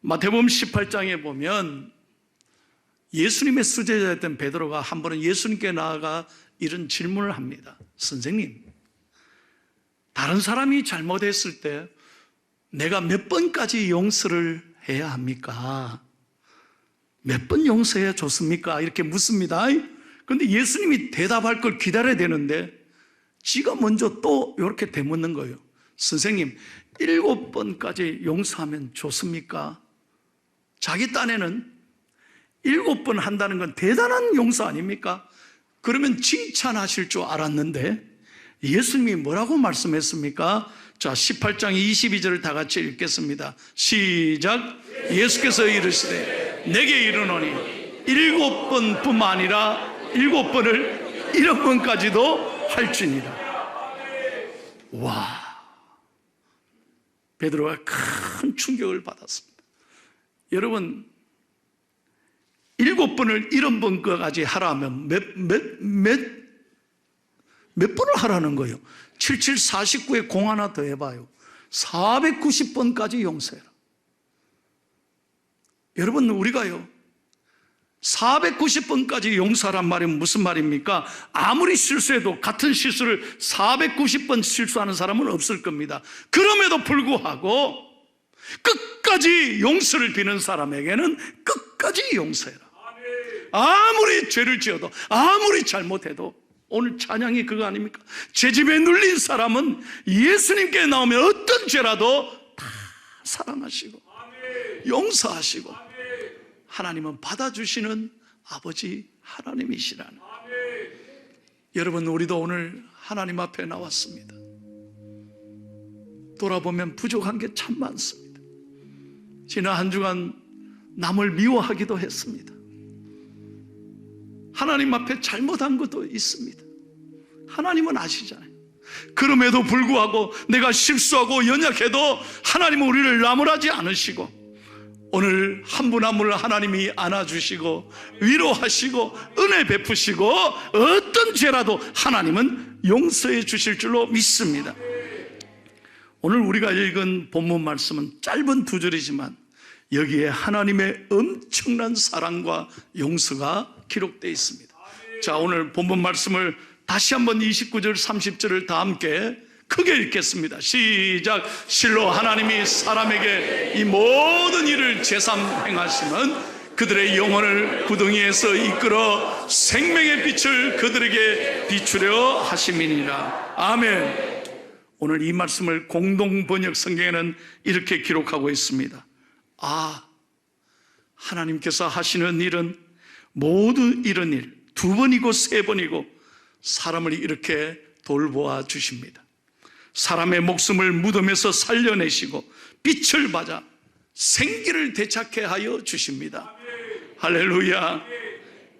마태복음 18장에 보면 예수님의 수제자였던 베드로가 한 번은 예수님께 나아가 이런 질문을 합니다. 선생님, 다른 사람이 잘못했을 때 내가 몇 번까지 용서를 해야 합니까? 몇 번 용서해야 좋습니까? 이렇게 묻습니다. 그런데 예수님이 대답할 걸 기다려야 되는데 지가 먼저 또 이렇게 되묻는 거예요. 선생님, 7번까지 용서하면 좋습니까? 자기 딴에는 7번 한다는 건 대단한 용서 아닙니까? 그러면 칭찬하실 줄 알았는데 예수님이 뭐라고 말씀했습니까? 자, 18장 22절을 다 같이 읽겠습니다. 시작. 예수께서 이르시되 내게 이르노니 7번뿐만 아니라 7번을 7번까지도 할지니라. 와, 베드로가 큰 충격을 받았습니다. 여러분, 7번을 7번까지 하라 하면 몇 번을 하라는 거예요? 77, 49에 공 하나 더 해봐요. 490번까지 용서해라. 여러분, 우리가요 490번까지 용서하란 말이 무슨 말입니까? 아무리 실수해도 같은 실수를 490번 실수하는 사람은 없을 겁니다. 그럼에도 불구하고 끝까지 용서를 비는 사람에게는 끝까지 용서해라. 아무리 죄를 지어도, 아무리 잘못해도, 오늘 찬양이 그거 아닙니까? 제 집에 눌린 사람은 예수님께 나오면 어떤 죄라도 다 사랑하시고 용서하시고 하나님은 받아주시는 아버지 하나님이시라는. 여러분, 우리도 오늘 하나님 앞에 나왔습니다. 돌아보면 부족한 게 참 많습니다. 지난 한 주간 남을 미워하기도 했습니다. 하나님 앞에 잘못한 것도 있습니다. 하나님은 아시잖아요. 그럼에도 불구하고 내가 실수하고 연약해도 하나님은 우리를 나무라지 않으시고 오늘 한 분 한 분을 하나님이 안아주시고 위로하시고 은혜 베푸시고 어떤 죄라도 하나님은 용서해 주실 줄로 믿습니다. 오늘 우리가 읽은 본문 말씀은 짧은 2절이지만 여기에 하나님의 엄청난 사랑과 용서가 기록되어 있습니다. 자, 오늘 본문 말씀을 다시 한번 29절 30절을 다 함께 크게 읽겠습니다. 시작. 실로 하나님이 사람에게 이 모든 일을 제삼 행하시면 그들의 영혼을 구덩이에서 이끌어 생명의 빛을 그들에게 비추려 하심이니라. 아멘. 오늘 이 말씀을 공동번역 성경에는 이렇게 기록하고 있습니다. 아, 하나님께서 하시는 일은 모두 이런 일 2번이고 3번이고 사람을 이렇게 돌보아 주십니다. 사람의 목숨을 무덤에서 살려내시고 빛을 받아 생기를 되찾게 하여 주십니다. 할렐루야.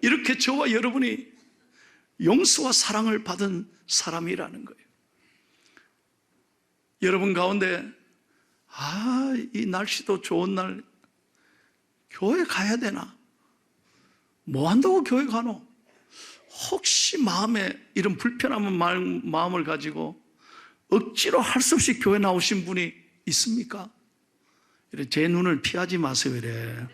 이렇게 저와 여러분이 용서와 사랑을 받은 사람이라는 거예요. 여러분 가운데 이 날씨도 좋은 날 교회 가야 되나? 뭐 한다고 교회 가노? 혹시 마음에 이런 불편한 마음을 가지고 억지로 할 수 없이 교회 나오신 분이 있습니까? 이래 제 눈을 피하지 마세요. 이래.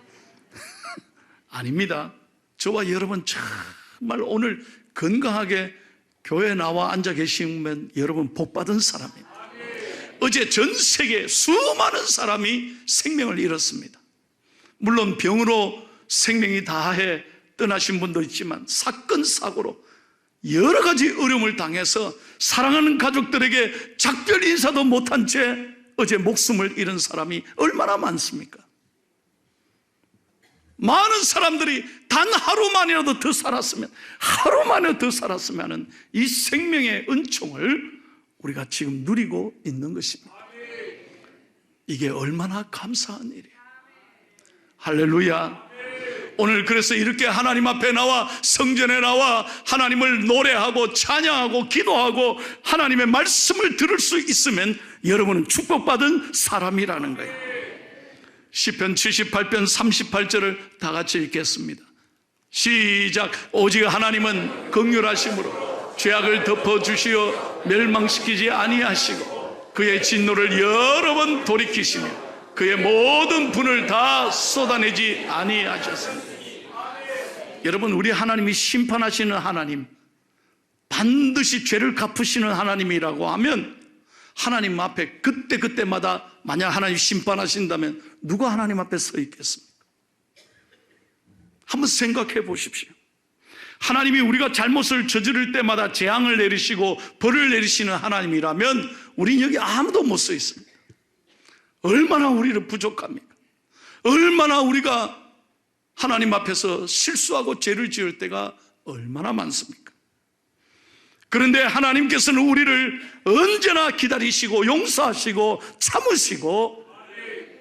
아닙니다. 저와 여러분 정말 오늘 건강하게 교회에 나와 앉아 계시면 여러분 복받은 사람입니다. 어제 전 세계 수많은 사람이 생명을 잃었습니다. 물론 병으로 생명이 다해 떠나신 분도 있지만 사건 사고로 여러 가지 어려움을 당해서 사랑하는 가족들에게 작별 인사도 못한 채 어제 목숨을 잃은 사람이 얼마나 많습니까? 많은 사람들이 단 하루만이라도 더 살았으면, 하루만이라도 더 살았으면 이 생명의 은총을 우리가 지금 누리고 있는 것입니다. 이게 얼마나 감사한 일이에요. 할렐루야. 오늘 그래서 이렇게 하나님 앞에 나와 성전에 나와 하나님을 노래하고 찬양하고 기도하고 하나님의 말씀을 들을 수 있으면 여러분은 축복받은 사람이라는 거예요. 시편 78편 38절을 다 같이 읽겠습니다. 시작. 오직 하나님은 긍휼하심으로 죄악을 덮어주시어 멸망시키지 아니하시고 그의 진노를 여러 번 돌이키시며 그의 모든 분을 다 쏟아내지 아니하셨습니다. 여러분, 우리 하나님이 심판하시는 하나님, 반드시 죄를 갚으시는 하나님이라고 하면 하나님 앞에 그때마다 만약 하나님 심판하신다면 누가 하나님 앞에 서 있겠습니까? 한번 생각해 보십시오. 하나님이 우리가 잘못을 저지를 때마다 재앙을 내리시고 벌을 내리시는 하나님이라면 우린 여기 아무도 못 서 있습니다. 얼마나 우리를 부족합니까? 얼마나 우리가 하나님 앞에서 실수하고 죄를 지을 때가 얼마나 많습니까? 그런데 하나님께서는 우리를 언제나 기다리시고 용서하시고 참으시고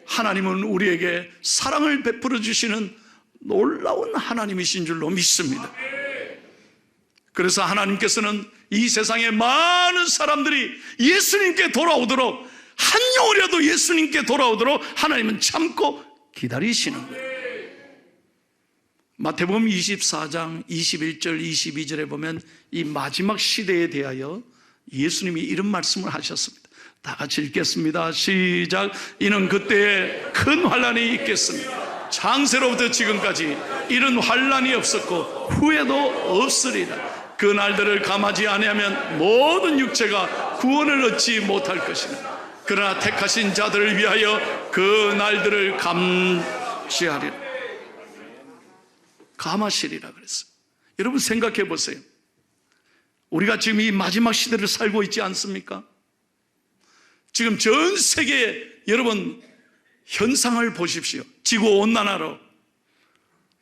하나님은 우리에게 사랑을 베풀어 주시는 놀라운 하나님이신 줄로 믿습니다. 그래서 하나님께서는 이 세상의 많은 사람들이 예수님께 돌아오도록, 한 영혼이라도 예수님께 돌아오도록 하나님은 참고 기다리시는 거예요. 마태복음 24장 21절 22절에 보면 이 마지막 시대에 대하여 예수님이 이런 말씀을 하셨습니다. 다 같이 읽겠습니다. 시작. 이는 그때에 큰 환난이 있겠습니다. 창세로부터 지금까지 이런 환난이 없었고 후에도 없으리라. 그 날들을 감하지 아니하면 모든 육체가 구원을 얻지 못할 것이라. 그러나 택하신 자들을 위하여 그 날들을 감시하리라. 감하시리라 그랬어요. 여러분 생각해 보세요. 우리가 지금 이 마지막 시대를 살고 있지 않습니까? 지금 전 세계에 여러분 현상을 보십시오. 지구온난화로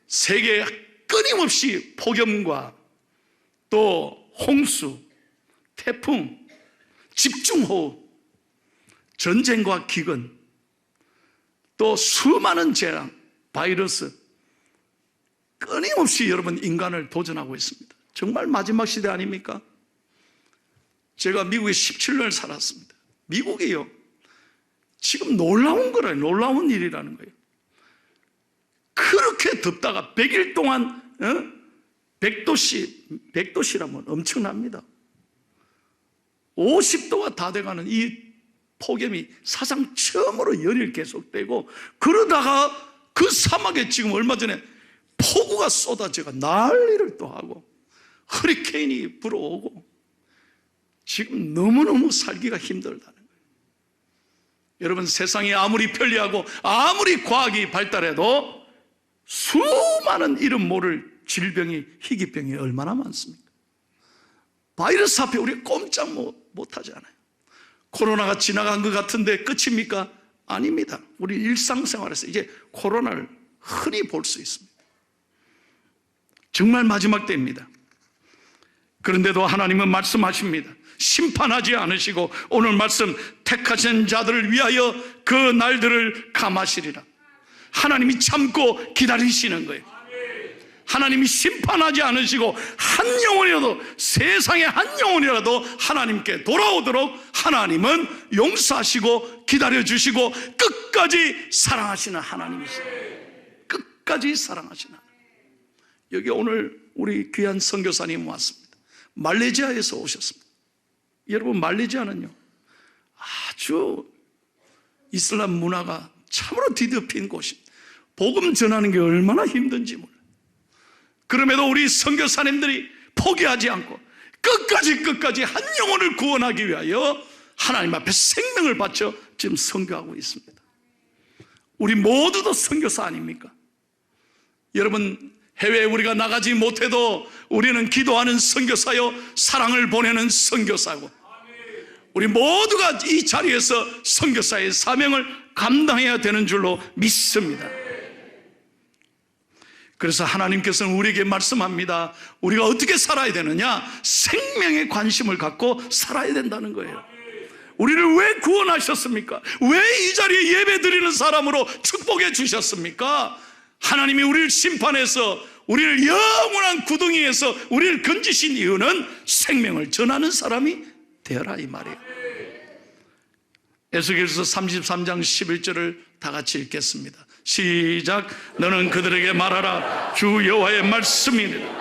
세계에 끊임없이 폭염과 또 홍수, 태풍, 집중호우, 전쟁과 기근, 또 수많은 재앙, 바이러스, 끊임없이 여러분 인간을 도전하고 있습니다. 정말 마지막 시대 아닙니까? 제가 미국에 17년을 살았습니다. 미국이요, 지금 놀라운 거라요. 놀라운 일이라는 거예요. 그렇게 덥다가 100일 동안 100도씨라면 엄청납니다. 50도가 다 돼가는 이 폭염이 사상 처음으로 열흘 계속되고, 그러다가 그 사막에 지금 얼마 전에 폭우가 쏟아져가 난리를 또 하고 허리케인이 불어오고 지금 너무너무 살기가 힘들다는 거예요. 여러분, 세상이 아무리 편리하고 아무리 과학이 발달해도 수많은 이름 모를 질병이, 희귀병이 얼마나 많습니까? 바이러스 앞에 우리 꼼짝 못하지 않아요. 코로나가 지나간 것 같은데 끝입니까? 아닙니다. 우리 일상생활에서 이제 코로나를 흔히 볼 수 있습니다. 정말 마지막 때입니다. 그런데도 하나님은 말씀하십니다. 심판하지 않으시고 오늘 말씀 택하신 자들을 위하여 그 날들을 감하시리라. 하나님이 참고 기다리시는 거예요. 하나님이 심판하지 않으시고 한 영혼이라도, 세상의 한 영혼이라도 하나님께 돌아오도록 하나님은 용서하시고 기다려주시고 끝까지 사랑하시는 하나님이십니다. 끝까지 사랑하시는 하나님. 여기 오늘 우리 귀한 선교사님 왔습니다. 말레이시아에서 오셨습니다. 여러분, 말레이시아는요 아주 이슬람 문화가 참으로 뒤덮인 곳입니다. 복음 전하는 게 얼마나 힘든지 몰라요. 그럼에도 우리 선교사님들이 포기하지 않고 끝까지 한 영혼을 구원하기 위하여 하나님 앞에 생명을 바쳐 지금 선교하고 있습니다. 우리 모두도 선교사 아닙니까? 여러분, 해외에 우리가 나가지 못해도 우리는 기도하는 선교사요, 사랑을 보내는 선교사고, 우리 모두가 이 자리에서 선교사의 사명을 감당해야 되는 줄로 믿습니다. 그래서 하나님께서는 우리에게 말씀합니다. 우리가 어떻게 살아야 되느냐? 생명에 관심을 갖고 살아야 된다는 거예요. 우리를 왜 구원하셨습니까? 왜 이 자리에 예배 드리는 사람으로 축복해 주셨습니까? 하나님이 우리를 심판해서 우리를 영원한 구덩이에서 우리를 건지신 이유는 생명을 전하는 사람이 되어라, 이 말이에요. 에스겔서 33장 11절을 다 같이 읽겠습니다. 시작. 너는 그들에게 말하라. 주 여호와의 말씀이니라.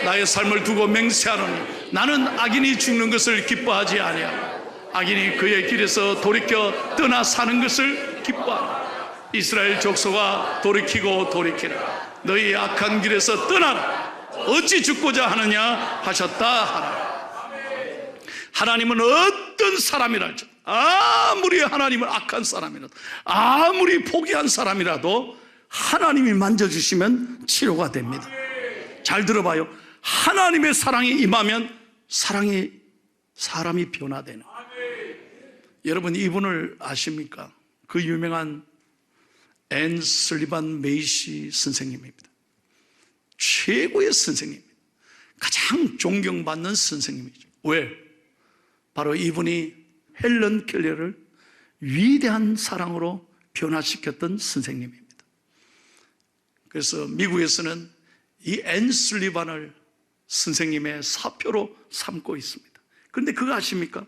나의 삶을 두고 맹세하노니 나는 악인이 죽는 것을 기뻐하지 아니하고 악인이 그의 길에서 돌이켜 떠나 사는 것을 기뻐하노라. 이스라엘 족속아 돌이키고 돌이키라. 너희 악한 길에서 떠나라. 어찌 죽고자 하느냐 하셨다 하라. 하나님은 어떤 사람이랄지, 아무리 하나님은 악한 사람이라도, 아무리 포기한 사람이라도 하나님이 만져주시면 치료가 됩니다. 잘 들어봐요. 하나님의 사랑이 임하면 사람이 변화되는 거예요. 여러분, 이분을 아십니까? 그 유명한 앤 슬리반 메이시 선생님입니다. 최고의 선생님입니다. 가장 존경받는 선생님이죠. 왜? 바로 이분이 헬런 켈러를 위대한 사랑으로 변화시켰던 선생님입니다. 그래서 미국에서는 이 앤 슬리반을 선생님의 사표로 삼고 있습니다. 그런데 그거 아십니까?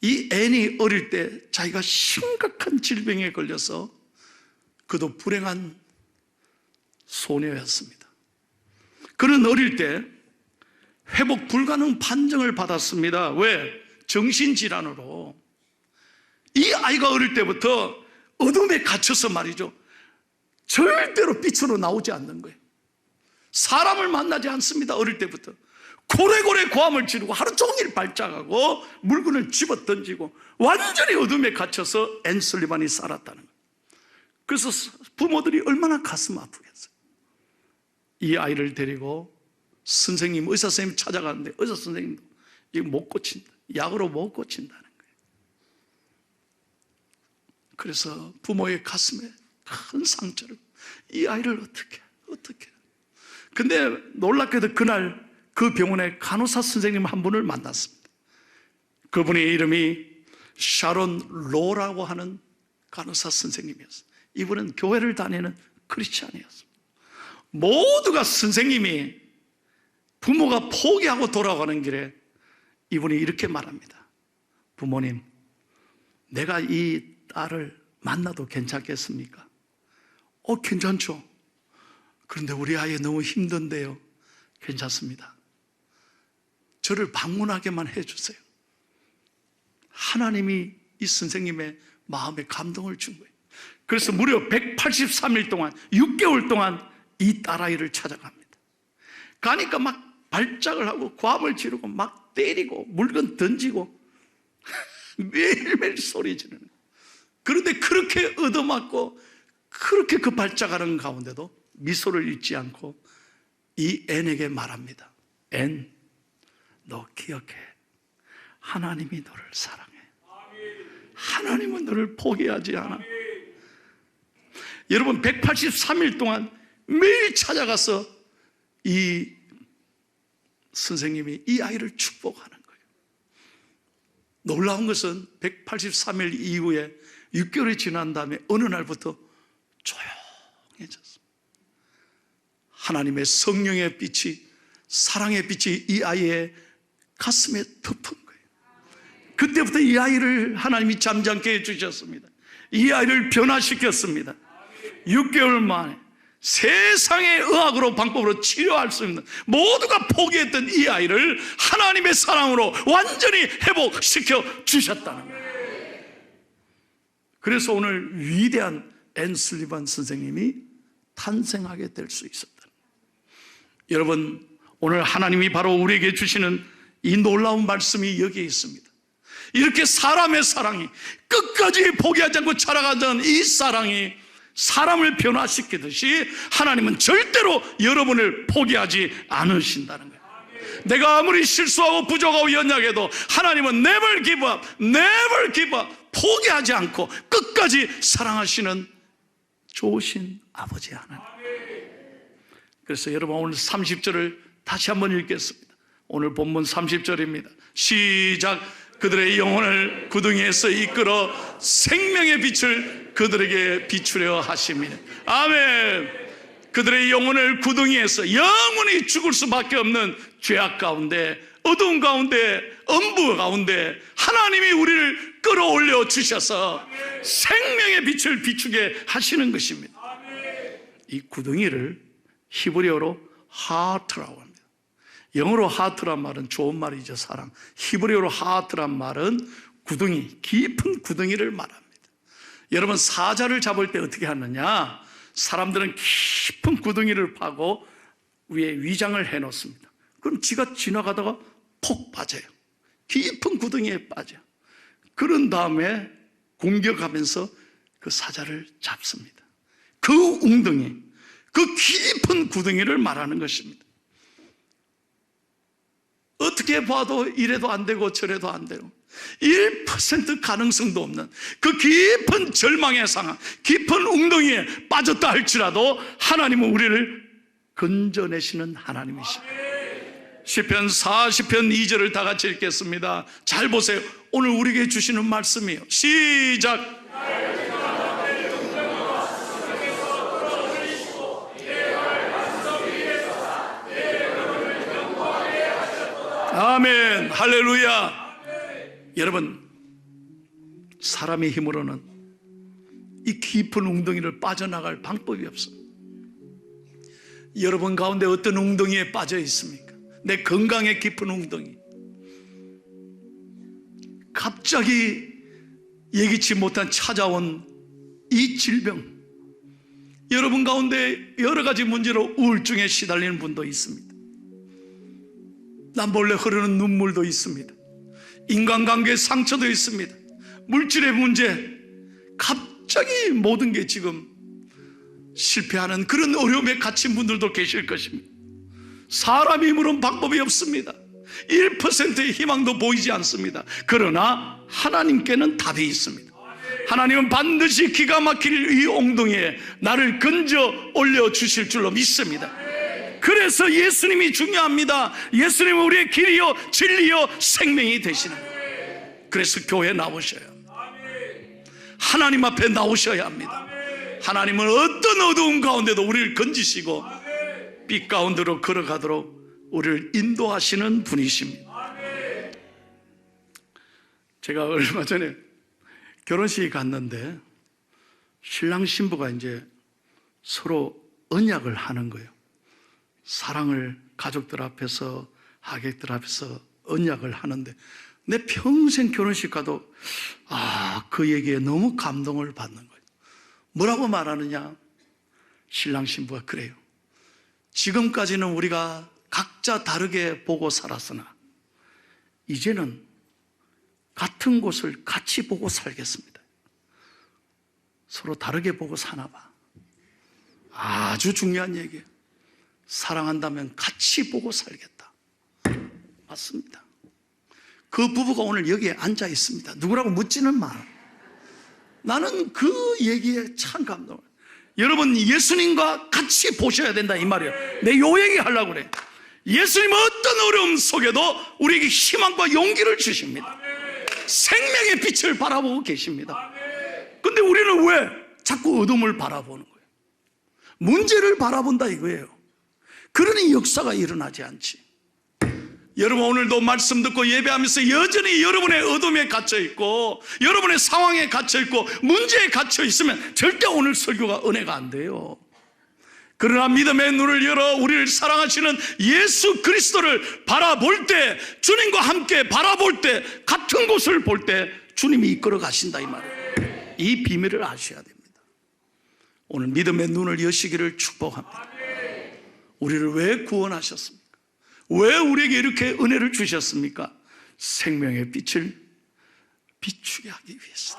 이 앤이 어릴 때 자기가 심각한 질병에 걸려서 그도 불행한 소녀였습니다. 그는 어릴 때 회복 불가능 판정을 받았습니다. 왜? 정신질환으로. 이 아이가 어릴 때부터 어둠에 갇혀서 말이죠, 절대로 빛으로 나오지 않는 거예요. 사람을 만나지 않습니다. 어릴 때부터 고래고래 고함을 지르고 하루 종일 발작하고 물건을 집어 던지고 완전히 어둠에 갇혀서 앤 슬리반이 살았다는 거예요. 그래서 부모들이 얼마나 가슴 아프겠어요. 이 아이를 데리고 선생님, 의사 선생님 찾아가는데 의사 선생님도 이거 못 고친다, 약으로 못 고친다는 거예요. 그래서 부모의 가슴에 큰 상처를, 이 아이를 어떻게. 근데 놀랍게도 그날 그 병원에 간호사 선생님 한 분을 만났습니다. 그분의 이름이 샤론 로라고 하는 간호사 선생님이었어요. 이분은 교회를 다니는 크리스찬이었습니다. 모두가 선생님이 부모가 포기하고 돌아가는 길에 이분이 이렇게 말합니다. 부모님, 내가 이 딸을 만나도 괜찮겠습니까? 괜찮죠. 그런데 우리 아이 너무 힘든데요. 괜찮습니다. 저를 방문하게만 해주세요. 하나님이 이 선생님의 마음에 감동을 준 거예요. 그래서 무려 183일 동안, 6개월 동안 이 딸아이를 찾아갑니다. 가니까 막 발작을 하고 고함을 지르고 막 때리고 물건 던지고 매일매일 소리 지르는 거예요. 그런데 그렇게 얻어맞고 그렇게 그 발작하는 가운데도 미소를 잃지 않고 이 앤에게 말합니다. 앤, 너 기억해. 하나님이 너를 사랑해. 하나님은 너를 포기하지 않아. 여러분, 183일 동안 매일 찾아가서 이 선생님이 이 아이를 축복하는 거예요. 놀라운 것은 183일 이후에 6개월이 지난 다음에 어느 날부터 조용해졌습니다. 하나님의 성령의 빛이, 사랑의 빛이 이 아이의 가슴에 덮은 거예요. 그때부터 이 아이를 하나님이 잠잠케 해주셨습니다. 이 아이를 변화시켰습니다. 6개월 만에 세상의 의학으로 방법으로 치료할 수 있는, 모두가 포기했던 이 아이를 하나님의 사랑으로 완전히 회복시켜 주셨다는 거예요. 그래서 오늘 위대한 앤 슬리반 선생님이 탄생하게 될 수 있었다. 여러분, 오늘 하나님이 바로 우리에게 주시는 이 놀라운 말씀이 여기에 있습니다. 이렇게 사람의 사랑이, 끝까지 포기하지 않고 자라가던 이 사랑이 사람을 변화시키듯이 하나님은 절대로 여러분을 포기하지 않으신다는 거예요. 내가 아무리 실수하고 부족하고 연약해도 하나님은 never give up, never give up, 포기하지 않고 끝까지 사랑하시는 좋으신 아버지 하나님. 그래서 여러분, 오늘 30절을 다시 한번 읽겠습니다. 오늘 본문 30절입니다. 시작. 그들의 영혼을 구덩이에서 이끌어 생명의 빛을 그들에게 비추려 하심이니. 아멘. 그들의 영혼을 구덩이에서, 영원히 죽을 수밖에 없는 죄악 가운데, 어두운 가운데, 엄부 가운데 하나님이 우리를 끌어올려 주셔서 생명의 빛을 비추게 하시는 것입니다. 이 구덩이를 히브리어로 하트라고 합니다. 영어로 하트란 말은 좋은 말이죠, 사랑. 히브리어로 하트란 말은 구덩이, 깊은 구덩이를 말합니다. 여러분, 사자를 잡을 때 어떻게 하느냐? 사람들은 깊은 구덩이를 파고 위에 위장을 해놓습니다. 그럼 지가 지나가다가 폭 빠져요. 깊은 구덩이에 빠져. 그런 다음에 공격하면서 그 사자를 잡습니다. 그 웅덩이, 그 깊은 구덩이를 말하는 것입니다. 어떻게 봐도 이래도 안 되고 저래도 안 되고 1% 가능성도 없는 그 깊은 절망의 상황, 깊은 웅덩이에 빠졌다 할지라도 하나님은 우리를 건져내시는 하나님이십니다. 시편 40편 2절을 다 같이 읽겠습니다. 잘 보세요. 오늘 우리에게 주시는 말씀이에요. 시작. 아멘, 할렐루야. 여러분, 사람의 힘으로는 이 깊은 웅덩이를 빠져나갈 방법이 없습니다. 여러분 가운데 어떤 웅덩이에 빠져 있습니까? 내 건강의 깊은 웅덩이, 갑자기 예기치 못한 찾아온 이 질병, 여러분 가운데 여러 가지 문제로 우울증에 시달리는 분도 있습니다. 남몰래 흐르는 눈물도 있습니다. 인간관계의 상처도 있습니다. 물질의 문제, 갑자기 모든 게 지금 실패하는 그런 어려움에 갇힌 분들도 계실 것입니다. 사람 힘으로는 방법이 없습니다. 1%의 희망도 보이지 않습니다. 그러나 하나님께는 답이 있습니다. 하나님은 반드시 기가 막힐 이 엉덩이에 나를 건져 올려주실 줄로 믿습니다. 그래서 예수님이 중요합니다. 예수님은 우리의 길이요 진리요 생명이 되시는 거예요. 그래서 교회에 나오셔야 합니다. 하나님 앞에 나오셔야 합니다. 하나님은 어떤 어두운 가운데도 우리를 건지시고 빛 가운데로 걸어가도록 우리를 인도하시는 분이십니다. 제가 얼마 전에 결혼식에 갔는데 신랑 신부가 이제 서로 언약을 하는 거예요. 사랑을 가족들 앞에서, 하객들 앞에서 언약을 하는데, 내 평생 결혼식 가도 그 얘기에 너무 감동을 받는 거예요. 뭐라고 말하느냐? 신랑 신부가 그래요. 지금까지는 우리가 각자 다르게 보고 살았으나 이제는 같은 곳을 같이 보고 살겠습니다. 서로 다르게 보고 사나 봐. 아주 중요한 얘기예요. 사랑한다면 같이 보고 살겠다. 맞습니다. 그 부부가 오늘 여기에 앉아 있습니다. 누구라고 묻지는 마. 나는 그 얘기에 참 감동을. 여러분, 예수님과 같이 보셔야 된다 이 말이에요. 내 요 얘기 하려고 그래. 예수님은 어떤 어려움 속에도 우리에게 희망과 용기를 주십니다. 생명의 빛을 바라보고 계십니다. 근데 우리는 왜 자꾸 어둠을 바라보는 거예요? 문제를 바라본다 이거예요. 그러니 역사가 일어나지 않지. 여러분, 오늘도 말씀 듣고 예배하면서 여전히 여러분의 어둠에 갇혀있고 여러분의 상황에 갇혀있고 문제에 갇혀있으면 절대 오늘 설교가 은혜가 안 돼요. 그러나 믿음의 눈을 열어 우리를 사랑하시는 예수 그리스도를 바라볼 때, 주님과 함께 바라볼 때, 같은 곳을 볼 때 주님이 이끌어 가신다 이 말이에요. 이 비밀을 아셔야 됩니다. 오늘 믿음의 눈을 여시기를 축복합니다. 우리를 왜 구원하셨습니까? 왜 우리에게 이렇게 은혜를 주셨습니까? 생명의 빛을 비추게 하기 위해서.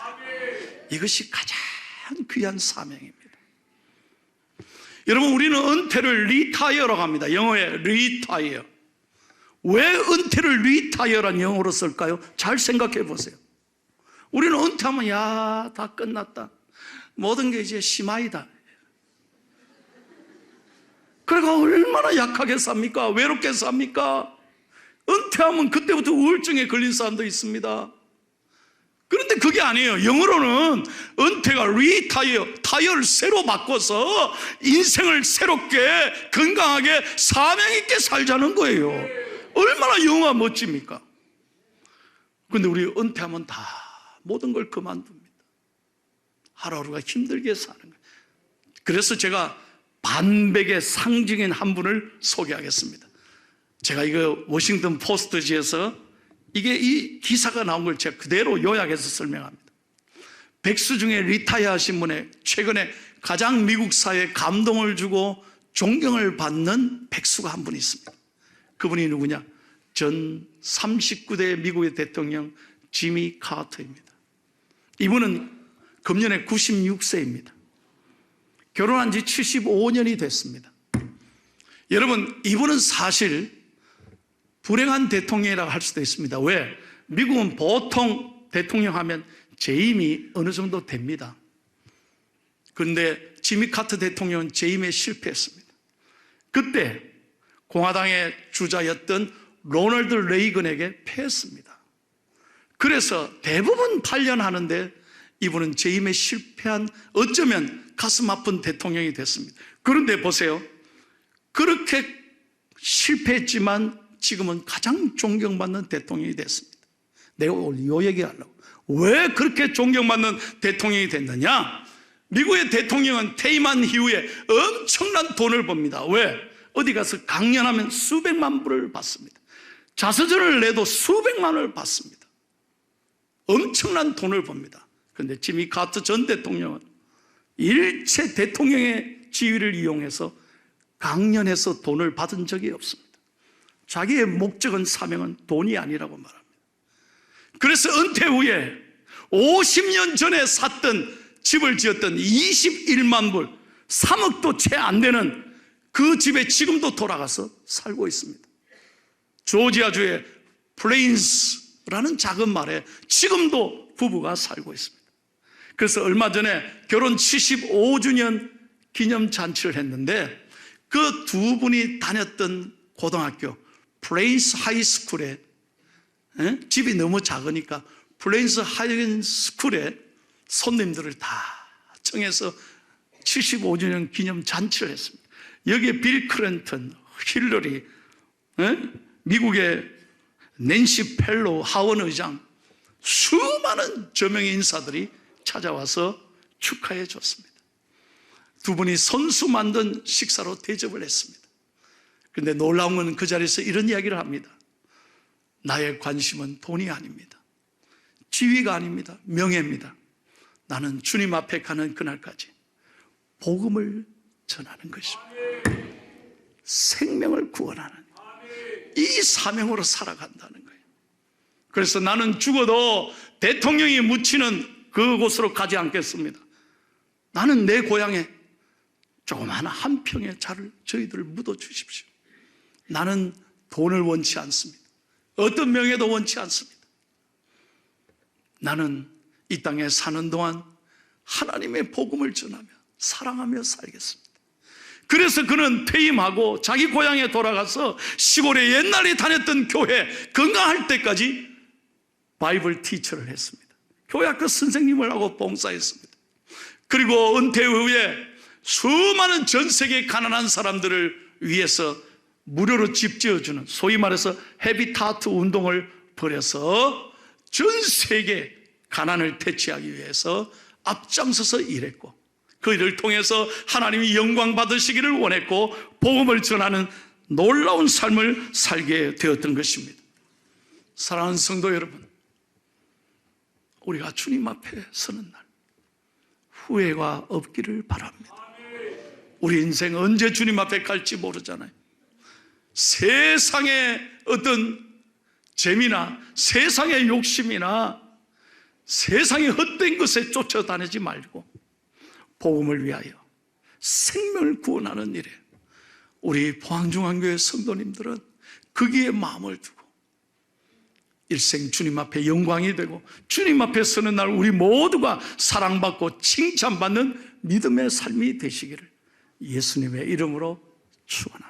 이것이 가장 귀한 사명입니다. 여러분, 우리는 은퇴를 리타이어라고 합니다. 영어에 리타이어. 왜 은퇴를 리타이어란 영어로 쓸까요? 잘 생각해 보세요. 우리는 은퇴하면 야, 다 끝났다. 모든 게 이제 시마이다. 그러니까 얼마나 약하게 삽니까? 외롭게 삽니까? 은퇴하면 그때부터 우울증에 걸린 사람도 있습니다. 그런데 그게 아니에요. 영어로는 은퇴가 리타이어, 타이어를 새로 바꿔서 인생을 새롭게 건강하게 사명 있게 살자는 거예요. 얼마나 영어가 멋집니까? 그런데 우리 은퇴하면 다 모든 걸 그만둡니다. 하루하루가 힘들게 사는 거예요. 그래서 제가 반백의 상징인 한 분을 소개하겠습니다. 제가 이거 워싱턴 포스트지에서 이게 이 기사가 나온 걸 제가 그대로 요약해서 설명합니다. 백수 중에 리타이어 하신 분에 최근에 가장 미국 사회에 감동을 주고 존경을 받는 백수가 한 분 있습니다. 그분이 누구냐? 전 39대 미국의 대통령 지미 카터입니다. 이분은 금년에 96세입니다. 결혼한 지 75년이 됐습니다. 여러분, 이분은 사실 불행한 대통령이라고 할 수도 있습니다. 왜? 미국은 보통 대통령 하면 재임이 어느 정도 됩니다. 그런데 지미 카터 대통령은 재임에 실패했습니다. 그때 공화당의 주자였던 로널드 레이건에게 패했습니다. 그래서 대부분 8년 하는데 이분은 재임에 실패한, 어쩌면 가슴 아픈 대통령이 됐습니다. 그런데 보세요, 그렇게 실패했지만 지금은 가장 존경받는 대통령이 됐습니다. 내가 오늘 이 얘기 하려고. 왜 그렇게 존경받는 대통령이 됐느냐? 미국의 대통령은 퇴임한 이후에 엄청난 돈을 법니다. 왜? 어디 가서 강연하면 수백만 불을 받습니다. 자서전을 내도 수백만 원을 받습니다. 엄청난 돈을 법니다. 그런데 지미 카터 전 대통령은 일체 대통령의 지위를 이용해서 강연해서 돈을 받은 적이 없습니다. 자기의 목적은, 사명은 돈이 아니라고 말합니다. 그래서 은퇴 후에 50년 전에 샀던 집을 지었던 21만 불, 3억도 채 안 되는 그 집에 지금도 돌아가서 살고 있습니다. 조지아주의 플레인스라는 작은 마을에 지금도 부부가 살고 있습니다. 그래서 얼마 전에 결혼 75주년 기념잔치를 했는데 그 두 분이 다녔던 고등학교 플레인스 하이스쿨에, 집이 너무 작으니까 플레인스 하이스쿨에 손님들을 다 청해서 75주년 기념잔치를 했습니다. 여기에 빌 클린턴, 힐러리, 미국의 낸시 펠로우 하원 의장, 수많은 저명의 인사들이 찾아와서 축하해 줬습니다. 두 분이 손수 만든 식사로 대접을 했습니다. 그런데 놀라운 건 그 자리에서 이런 이야기를 합니다. 나의 관심은 돈이 아닙니다. 지위가 아닙니다. 명예입니다. 나는 주님 앞에 가는 그날까지 복음을 전하는 것입니다. 생명을 구원하는 이 사명으로 살아간다는 거예요. 그래서 나는 죽어도 대통령이 묻히는 그곳으로 가지 않겠습니다. 나는 내 고향에 조그마한 한 평의 자를 저희들 묻어주십시오. 나는 돈을 원치 않습니다. 어떤 명예도 원치 않습니다. 나는 이 땅에 사는 동안 하나님의 복음을 전하며 사랑하며 살겠습니다. 그래서 그는 퇴임하고 자기 고향에 돌아가서 시골에 옛날에 다녔던 교회 건강할 때까지 바이블 티처를 했습니다. 교회 학교 선생님을 하고 봉사했습니다. 그리고 은퇴 후에 수많은 전 세계 가난한 사람들을 위해서 무료로 집 지어주는, 소위 말해서 헤비타트 운동을 벌여서 전 세계 가난을 퇴치하기 위해서 앞장서서 일했고, 그 일을 통해서 하나님이 영광 받으시기를 원했고 복음을 전하는 놀라운 삶을 살게 되었던 것입니다. 사랑하는 성도 여러분, 우리가 주님 앞에 서는 날 후회가 없기를 바랍니다. 우리 인생 언제 주님 앞에 갈지 모르잖아요. 세상의 어떤 재미나 세상의 욕심이나 세상의 헛된 것에 쫓아다니지 말고 복음을 위하여 생명을 구원하는 일에 우리 포항중앙교회 성도님들은 거기에 마음을 두고 일생 주님 앞에 영광이 되고 주님 앞에 서는 날 우리 모두가 사랑받고 칭찬받는 믿음의 삶이 되시기를 예수님의 이름으로 축원합니다.